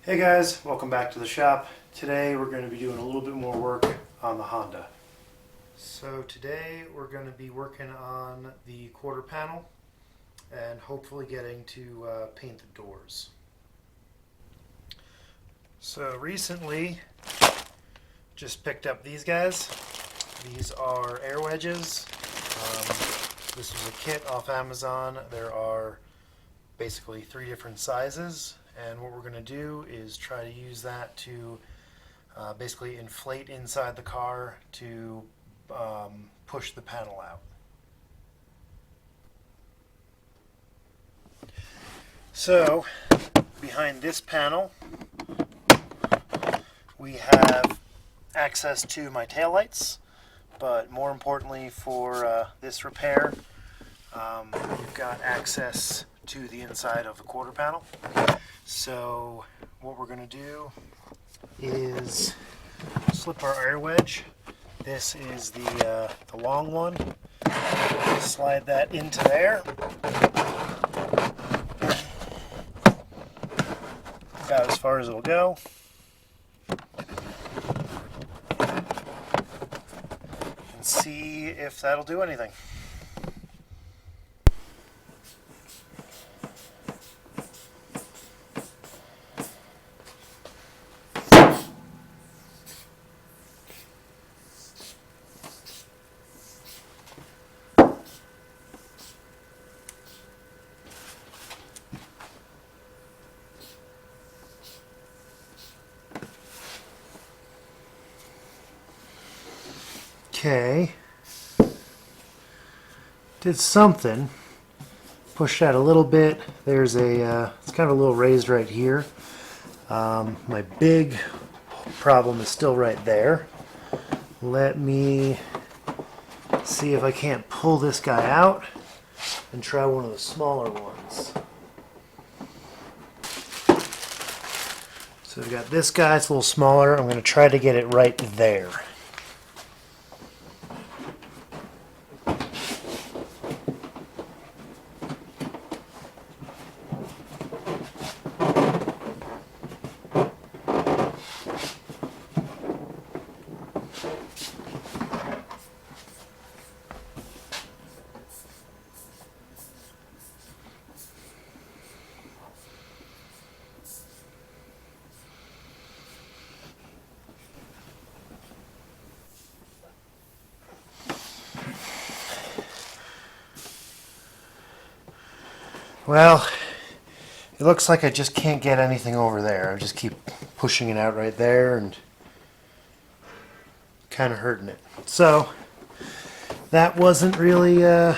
Hey guys, welcome back to the shop. Today we're going to be doing a little bit more work on the Honda. So today we're going to be working on the quarter panel and hopefully getting to paint the doors. So recently just picked up these guys. These are air wedges. This was a kit off Amazon. There are basically 3 different sizes. And what we're going to do is try to use that to basically inflate inside the car to push the panel out. So behind this panel we have access to my taillights, but more importantly for this repair we've got access to the inside of the quarter panel. So what we're going to do is slip our air wedge. This is the long one. Slide that into there. About as far as it'll go. And see if that'll do anything. Okay, did something, pushed out a little bit. There's it's kind of a little raised right here. My big problem is still right there. Let me see if I can't pull this guy out and try one of the smaller ones. So we've got this guy, it's a little smaller. I'm going to try to get it right there. Well, it looks like I just can't get anything over there. I just keep pushing it out right there and kind of hurting it. So that wasn't really the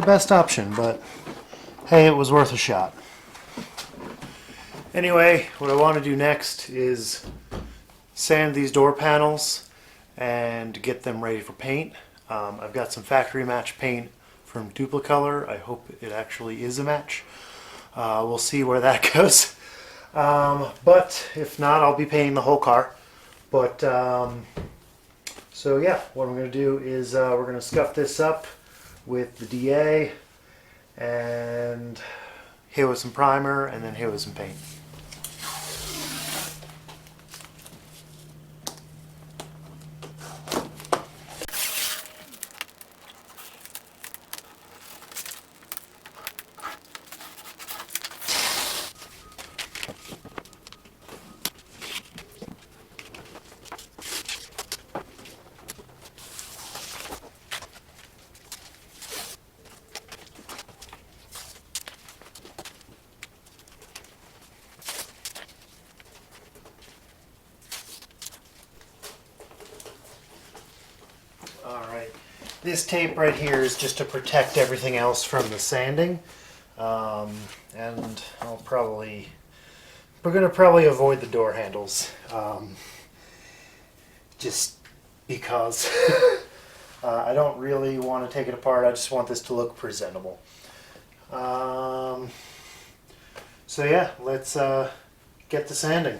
best option, but hey, it was worth a shot. Anyway, what I want to do next is sand these door panels and get them ready for paint. I've got some factory match paint from Duplicolor. I hope it actually is a match. We'll see where that goes. But if not, I'll be painting the whole car. But so yeah, what I'm going to do is we're going to scuff this up with the DA and hit with some primer and then hit with some paint. Alright, this tape right here is just to protect everything else from the sanding, and we're going to probably avoid the door handles, just because I don't really want to take it apart. I just want this to look presentable. So yeah, let's get to sanding.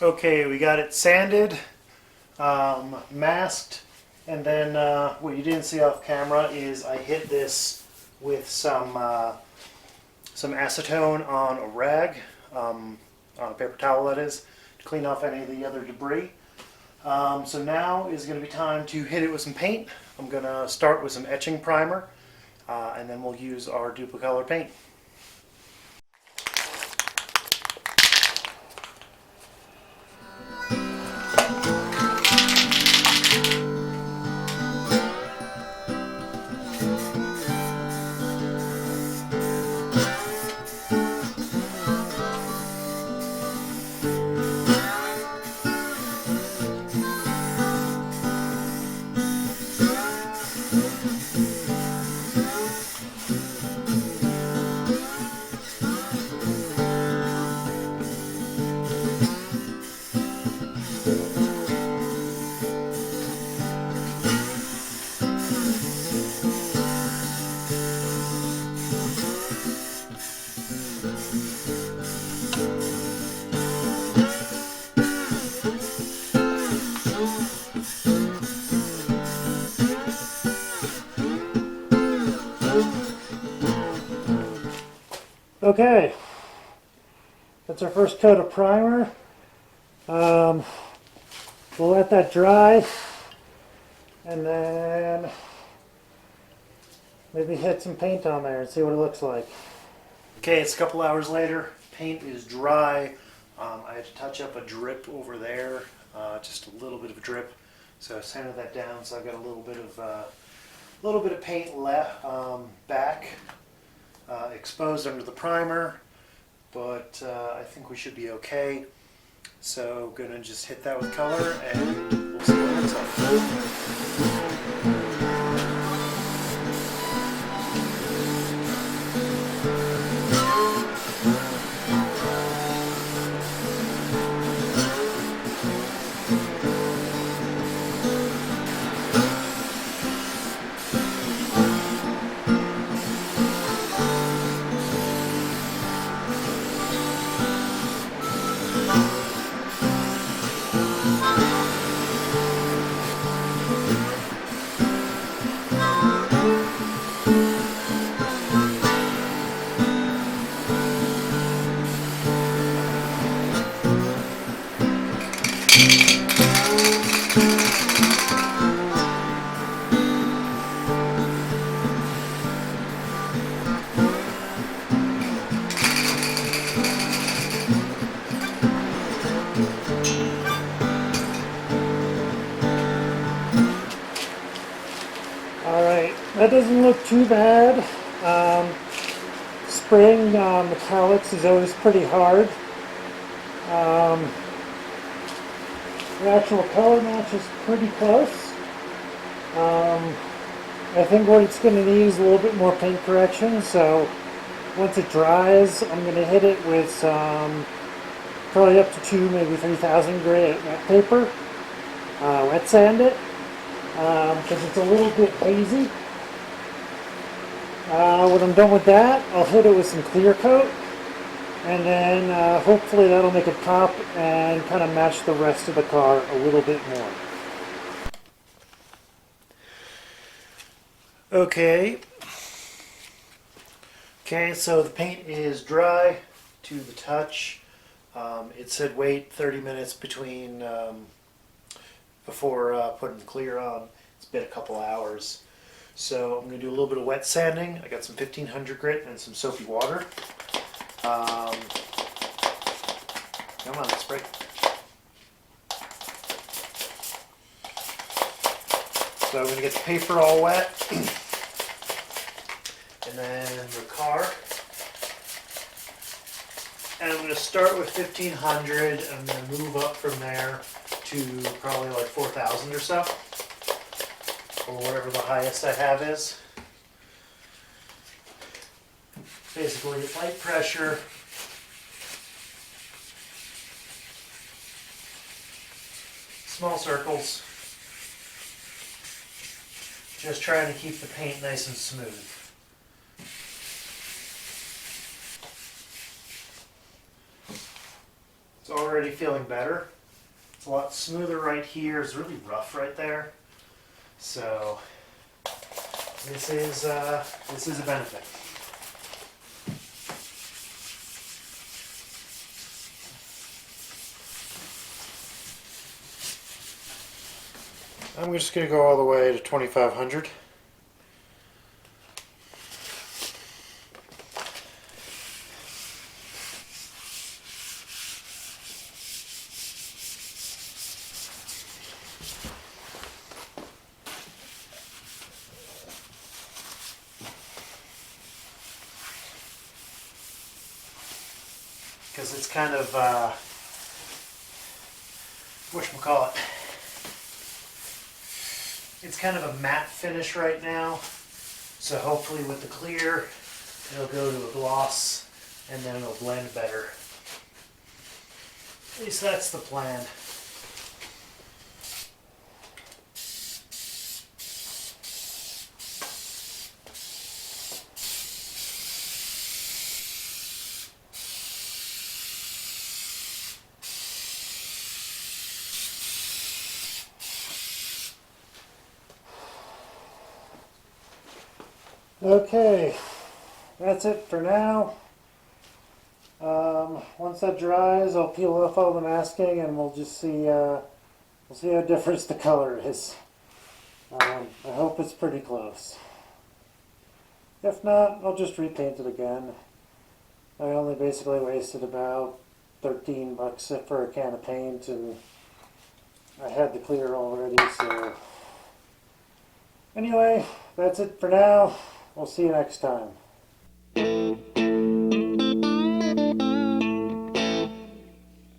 Okay, we got it sanded, masked, and then what you didn't see off camera is I hit this with some acetone on a rag, on a paper towel that is, to clean off any of the other debris. So now is going to be time to hit it with some paint. I'm going to start with some etching primer, and then we'll use our Duplicolor paint. Okay, that's our first coat of primer. We'll let that dry and then maybe hit some paint on there and see what it looks like. Okay, it's a couple hours later. Paint is dry. I had to touch up a drip over there, just a little bit of a drip. So I sanded that down. So I've got a little bit of paint left back. Exposed under the primer, but I think we should be okay. So gonna just hit that with color and we'll see what it looks like. that doesn't look too bad. Spraying metallics is always pretty hard. The actual color match is pretty close. I think what it's going to need is a little bit more paint correction, so once it dries, I'm going to hit it with some, probably up to 2, maybe 3,000 grit wet paper, wet sand it, because it's a little bit hazy. When I'm done with that, I'll hit it with some clear coat, and then hopefully that'll make it pop and kind of match the rest of the car a little bit more. Okay, so the paint is dry to the touch. It said wait 30 minutes between before putting the clear on. It's been a couple hours. So I'm going to do a little bit of wet sanding. I got some 1500 grit and some soapy water. Come on, spray. So I'm going to get the paper all wet. And then the car. And I'm going to start with 1500 and I'm going to move up from there to probably like 4000 or so. Or whatever the highest I have is. Basically light pressure. Small circles. Just trying to keep the paint nice and smooth. It's already feeling better. It's a lot smoother right here. It's really rough right there. So this is a benefit. I'm just going to go all the way to 2500. Because it's kind of, whatchamacallit, it's kind of a matte finish right now, so hopefully with the clear it'll go to a gloss and then it'll blend better. At least that's the plan. Okay, that's it for now. Once that dries, I'll peel off all the masking and we'll just see how different the color is. I hope it's pretty close. If not, I'll just repaint it again. I only basically wasted about $13 for a can of paint, and I had the clear already, so anyway, that's it for now. We'll see you next time.